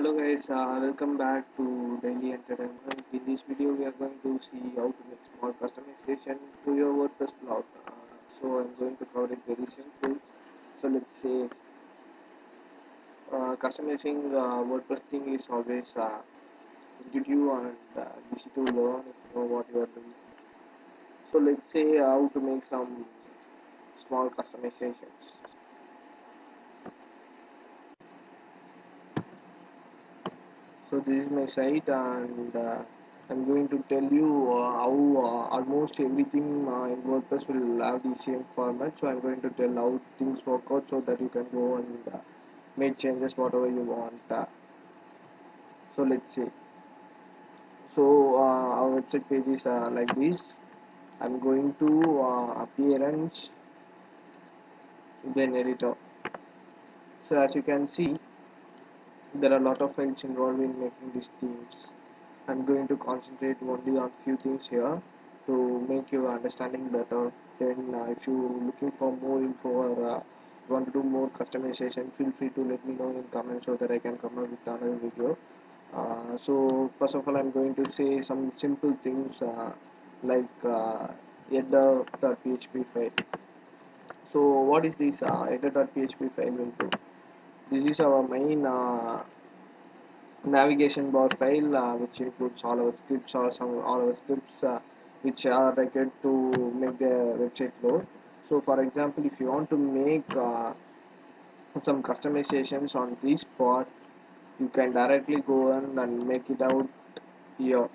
Hello guys, welcome back to Daily Entertainment. In this video, we are going to see how to make small customization to your WordPress blog. So I'm going to cover it very simple. So let's say customizing WordPress thing is always intuitive and easy to learn if you know what you are doing. So let's say how to make some small customizations. So this is my site and I'm going to tell you how almost everything in WordPress will have the same format. So I'm going to tell how things work out so that you can go and make changes whatever you want. So let's see. So our website page is like this. I'm going to appearance then editor. So as you can see, there are a lot of files involved in making these themes. I'm going to concentrate only on few things here to make your understanding better. Then if you're looking for more info or want to do more customization, feel free to let me know in comments so that I can come up with another video. So first of all, I'm going to say some simple things like header.php file. So what is this header.php file will do? This is our main navigation bar file which includes all our scripts or some all our scripts which are required to make the website load. So for example, if you want to make some customizations on this part, you can directly go in and make it out here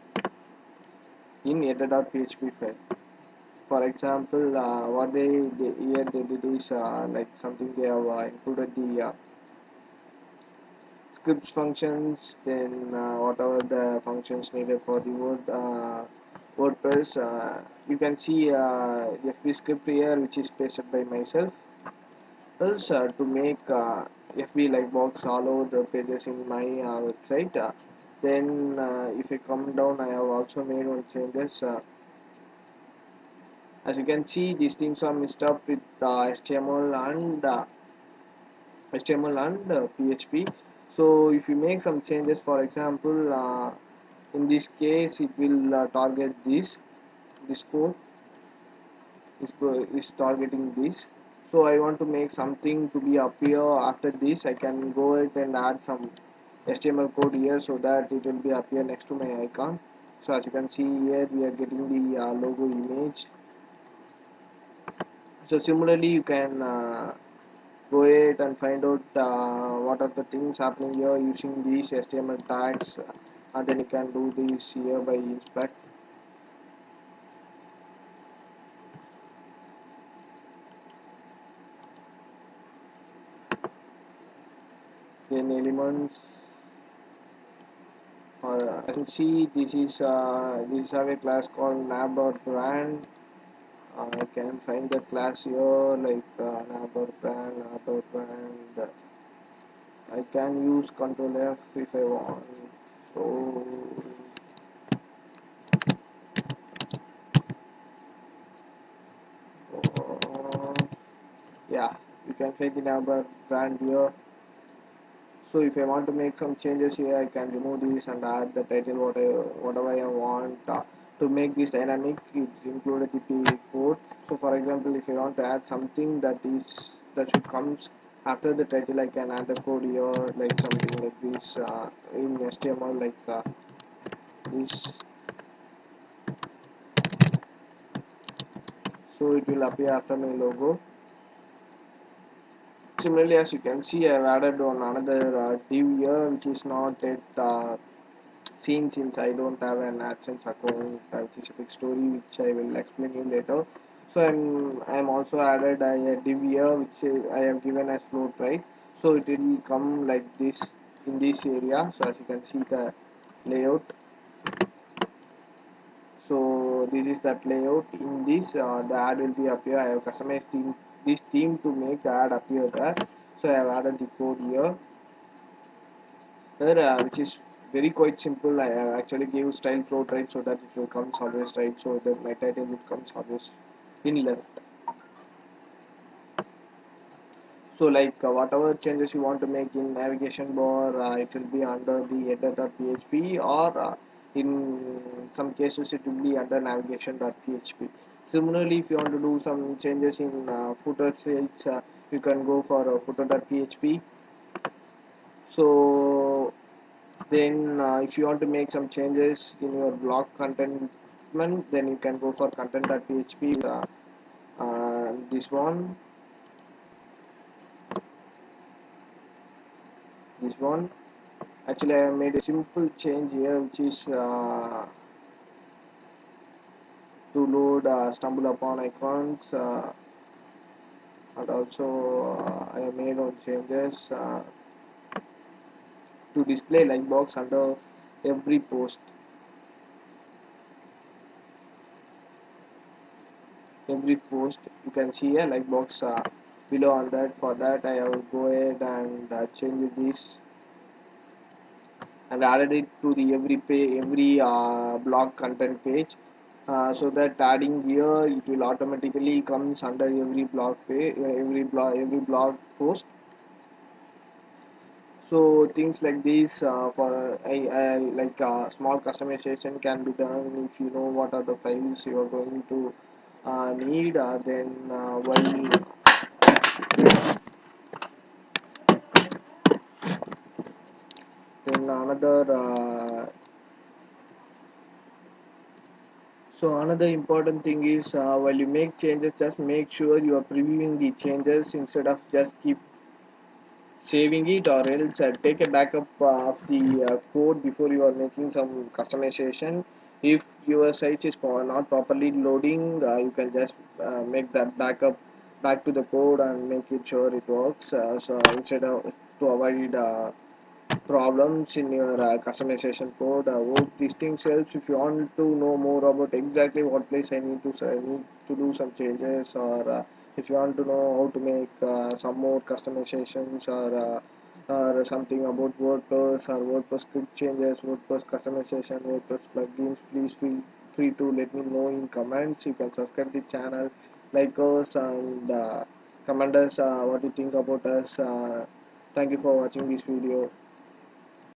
in header.php file. For example, what they did is like something they have included the scripts functions, then whatever the functions needed for the WordPress. You can see the FB script here, which is pasted by myself. Else to make FB like box all over the pages in my website. Then if I come down, I have also made one changes. As you can see, these things are mixed up with HTML and PHP. So if you make some changes, for example, in this case it will target this code is targeting this. So I want to make something to be appear after this. I can go ahead and add some HTML code here so that it will be appear next to my icon. So as you can see here, we are getting the logo image. So similarly, you can go ahead and find out what are the things happening here using these HTML tags, and then you can do this here by inspect. Then elements, as you see, this is have a class called nav.brand. I can find the class here like nav.brand. I can use Control F if I want. So yeah, you can find the nav.brand here. So if I want to make some changes here, I can remove this and add the title whatever I want. To make this dynamic, it included the code. So for example, if I want to add something that should comes after the title, I can add the code here like something like this in HTML like this. So it will appear after my logo. Similarly, as you can see, I have added on another div here which is not yet seen since I don't have an AdSense account, which is a big story which I will explain you later. So I'm also added a div here which I have given as float, right? So it will come like this in this area. So as you can see the layout. So this is that layout. In this the ad will be appear. I have customized this theme to make the ad appear there. So I have added the code here. Which is very quite simple. I actually gave style float right so that it will comes always right, so that my title will comes always in left. So like whatever changes you want to make in navigation bar, it will be under the header.php, or in some cases it will be under navigation.php. Similarly, if you want to do some changes in footer fields, you can go for footer.php. So then if you want to make some changes in your blog content, then you can go for content.php. This one, this one. Actually, I made a simple change here, which is to load stumble upon icons, and also I have made on changes to display like box under every post. Every post you can see a like box below on that. For that, I will go ahead and change this and added it to the every blog content page, so that adding here it will automatically comes under every blog page, every blog post. So things like this, for I like small customization can be done if you know what are the files you are going to need. Then while then another important thing is, while you make changes, just make sure you are previewing the changes instead of just keep saving it, or else take a backup of the code before you are making some customization. If your site is not properly loading, you can just make that backup back to the code and make it sure it works, so instead of to avoid problems in your customization code. Hope these things helps. If you want to know more about exactly what place I need to do some changes, or if you want to know how to make some more customizations, or something about WordPress or WordPress script changes, WordPress customization, WordPress plugins, please feel free to let me know in comments. You can subscribe the channel, like us, and comment us what you think about us. Thank you for watching this video.